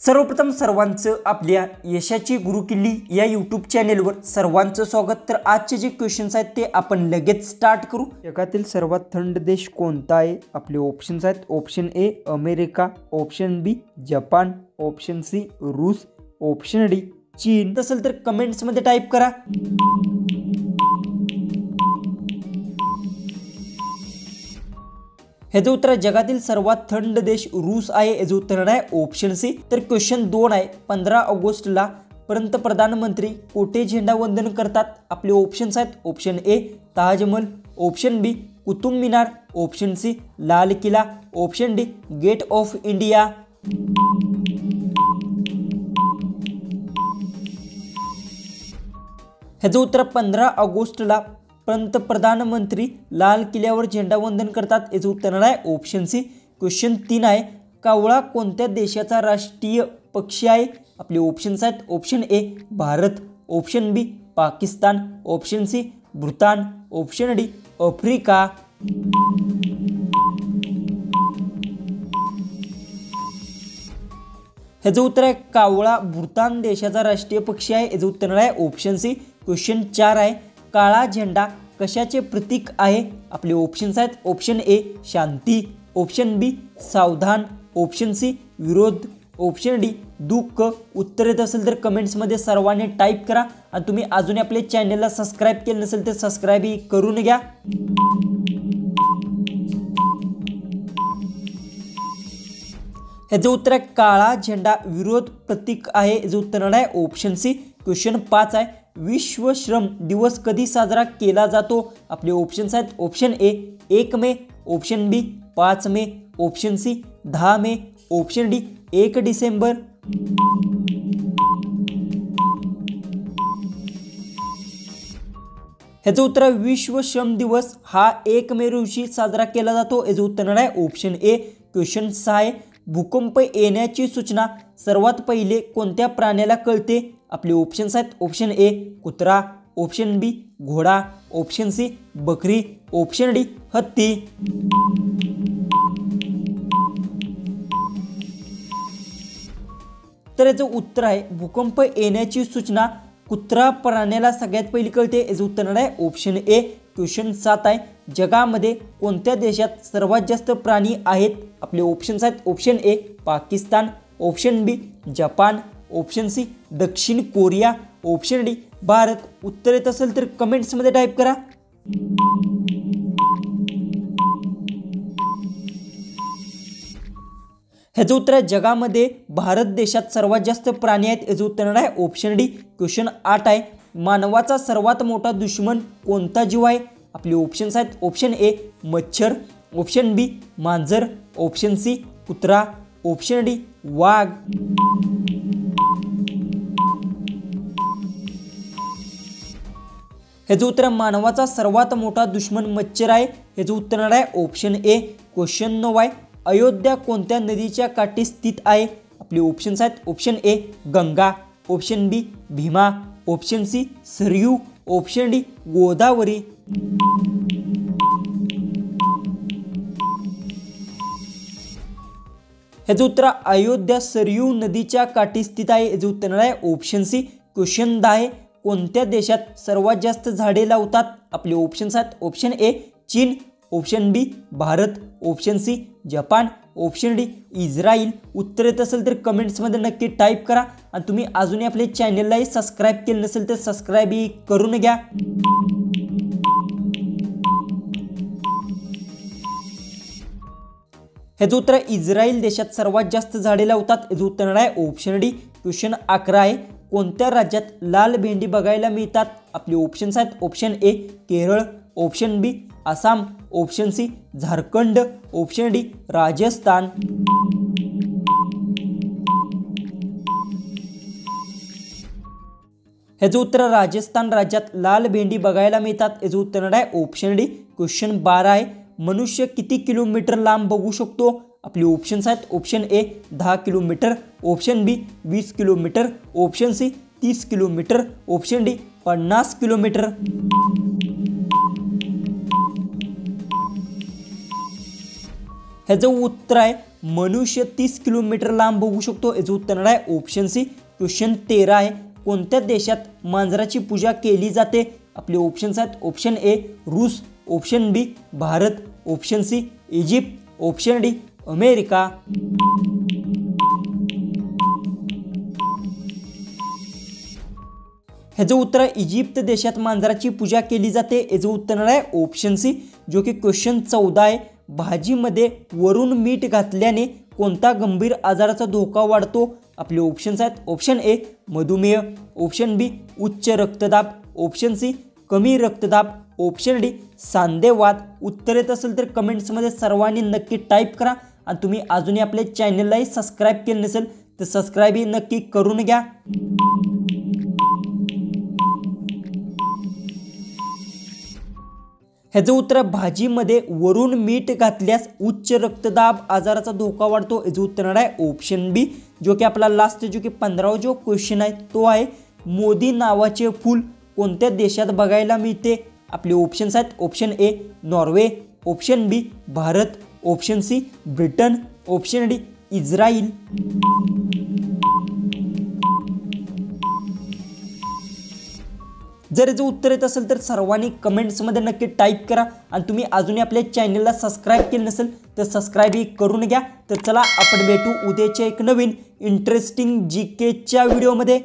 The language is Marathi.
सर्वप्रथम सर्वांचं आपल्या यशाची गुरुकिल्ली या यूट्यूब चॅनेलवर सर्वांचं स्वागत। तर आजचे जे क्वेश्चन्स आहेत ते आपण लगेच स्टार्ट करू। जगातील सर्वात थंड देश कोणता आहे? आपले ऑप्शन्स आहेत option A America, option B Japan, option C रूस, ऑप्शन डी चीन। असेल तर कमेंट्स मध्ये टाइप करा। ह्याचं उत्तर जगातील सर्वात थंड देश रूस आहे। याचं उत्तर आहे ऑप्शन सी। तर क्वेश्चन 2 आहे 15 ऑगस्टला पंतप्रधानमंत्री कोठे झेंडा वंदन करतात? आपले ऑप्शन्स आहेत option A Taj Mahal, option B Qutub Minar, option C Lal Qila, option D Gate of India. ह्याचं उत्तर 15 ऑगस्टला पंतप्रधानमंत्री लाल किल्ल्यावर झेंडा वंदन करतात। याचं उत्तर आहे ऑप्शन सी। क्वेश्चन 3 आहे कावळा कोणत्या देशाचा राष्ट्रीय पक्षी आहे? आपले ऑप्शन्स आहेत option A Bharat, option B Pakistan, option C Bhutan, option D Africa. ह्याचं उत्तर आहे कावळा भूतान देशाचा राष्ट्रीय पक्षी आहे। याचं उत्तर आहे ऑप्शन सी। क्वेश्चन 4 आहे काळा झेंडा कशाचे प्रतीक आहे? आपले ऑप्शन्स आहेत ऑप्शन ए शांती, ऑप्शन बी सावधान, ऑप्शन सी विरोध, ऑप्शन डी दुःख। उत्तर येत असेल तर कमेंट्समध्ये सर्वांनी टाईप करा आणि तुम्ही अजूनही आपल्या चॅनलला सबस्क्राईब केलं नसेल तर सबस्क्राईब करून घ्या। ह्याचं उत्तर आहे काळा झेंडा विरोध प्रतीक आहे। याचं उत्तर आहे ऑप्शन सी। क्वेश्चन 5 आहे विश्व श्रम दिवस कधी साजरा केला जातो? आपले ऑप्शन्स आहेत option A 1 May, option B 5 May, option C 10 May, option D 1 December. ह्याचं उत्तर विश्व श्रम दिवस हा 1 मे रोजी साजरा केला जातो। याचं उत्तर आहे ऑप्शन ए। क्वेश्चन 6 आहे भूकंप येण्याची सूचना सर्वात पहिले कोणत्या प्राण्याला कळते? आपले ऑप्शन्स आहेत ऑप्शन ए कुत्रा, ऑप्शन बी घोडा, ऑप्शन सी बकरी, ऑप्शन डी हत्ती। तर याचं उत्तर आहे भूकंप येण्याची सूचना कुत्रा प्राण्याला सगळ्यात पहिली कळते। याचं उत्तर आहे ऑप्शन ए। क्वेश्चन 7 आहे जगामध्ये कोणत्या देशात सर्वात जास्त प्राणी आहेत? आपले ऑप्शन्स आहेत option A Pakistan, option B Japan, option C दक्षिण कोरिया, ऑप्शन डी भारत। उत्तर येत असेल तर कमेंट्समध्ये टाईप करा। ह्याचं उत्तर आहे जगामध्ये भारत देशात सर्वात जास्त प्राणी आहेत। याचं उत्तर आहे ऑप्शन डी। क्वेश्चन 8 आहे मानवाचा सर्वात मोठा दुश्मन कोणता जीव आहे? आपले ऑप्शन्स आहेत ऑप्शन ए मच्छर, ऑप्शन बी मांजर, ऑप्शन सी कुत्रा, ऑप्शन डी वाघ। ह्याचं उत्तर मानवाचा सर्वात मोठा दुश्मन मच्छर आहे। ह्याचं उत्तर आहे ऑप्शन ए। क्वेश्चन 9 आहे अयोध्या कोणत्या नदीच्या काठी स्थित आहे? आपले ऑप्शन्स आहेत option A Ganga, option B Bhima, option C Sarayu, option D Godavari. ह्याचं उत्तर अयोध्या सरयू नदीच्या काठी स्थित आहे। याचं उत्तर आहे ऑप्शन सी। क्वेश्चन 10 आहे कोणत्या देशात सर्वात जास्त झाडे लावतात? आपले ऑप्शन्स आहेत ऑप्शन ए चीन, option B Bharat, option C Japan, option D Israel. उत्तर येत असेल तर कमेंट्समध्ये नक्की टाईप करा आणि तुम्ही अजूनही आपल्या चॅनललाही सबस्क्राईब केलं नसेल तर सबस्क्राईब करून घ्या। ह्याचं उत्तर इस्राईल देशात सर्वात जास्त झाडे लावतात। याचं उत्तर आहे ऑप्शन डी। क्वेश्चन 11 आहे कोणत्या राज्यात लाल भेंडी बघायला मिळतात? आपले ऑप्शन्स आहेत option A Kerala, option B Assam, option C Jharkhand, option D Rajasthan. ह्याचं उत्तर राजस्थान राज्यात लाल भेंडी बघायला मिळतात। याचं उत्तर आहे ऑप्शन डी। क्वेश्चन 12 आहे मनुष्य किती किलोमीटर लांब बघू शकतो? आपले ऑप्शन्स आहेत option A 10 kilometre, option B 20 kilometre, option C 30 kilometre, option D 50 kilometre. ह्याचं उत्तर आहे मनुष्य 30 किलोमीटर लांब बघू शकतो? याचं उत्तर येणार आहे ऑप्शन सी. क्वेश्चन 13 आहे. कोणत्या देशात मांजराची पूजा केली जाते? आपले ऑप्शन्स आहेत ऑप्शन ए रूस, option B Bharat, option C Egypt, option D America. ह्याचं उत्तर आहे इजिप्त देशात मांजराची पूजा केली जाते. याचं उत्तर येणार आहे ऑप्शन सी, जो की क्वेश्चन 14 आहे. भाजीमध्ये वरून मीठ घातल्याने कोणता गंभीर आजाराचा धोका वाढतो? आपले ऑप्शन्स आहेत ऑप्शन ए मधुमेह, ऑप्शन बी उच्च रक्तदाब, ऑप्शन सी कमी रक्तदाब, ऑप्शन डी सांधेवात. उत्तर येत असेल तर कमेंट्समध्ये सर्वांनी नक्की टाईप करा. आणि तुम्ही अजूनही आपल्या चॅनललाही सबस्क्राईब केलं नसेल तर सबस्क्राईबही नक्की करून घ्या. ह्याचं उत्तर भाजीमध्ये वरून मीठ घातल्यास उच्च रक्तदाब आजाराचा धोका वाढतो. याचं उत्तर येणार आहे ऑप्शन बी, जो की आपला लास्ट जो की 15वा जो क्वेश्चन आहे तो आहे मोदी नावाचे फूल कोणत्या देशात बघायला मिळते? आपले ऑप्शन्स आहेत option A Norway, option B Bharat, option C Britain, option D Israel. जर याचं उत्तर येत असेल तर सर्वांनी कमेंट्समध्ये नक्की टाईप करा. आणि तुम्ही अजूनही आपल्या चॅनलला सबस्क्राईब केलं नसेल तर सबस्क्राईबही करून घ्या. तर चला आपण भेटू उद्याच्या एक नवीन इंटरेस्टिंग GKच्या व्हिडिओमध्ये.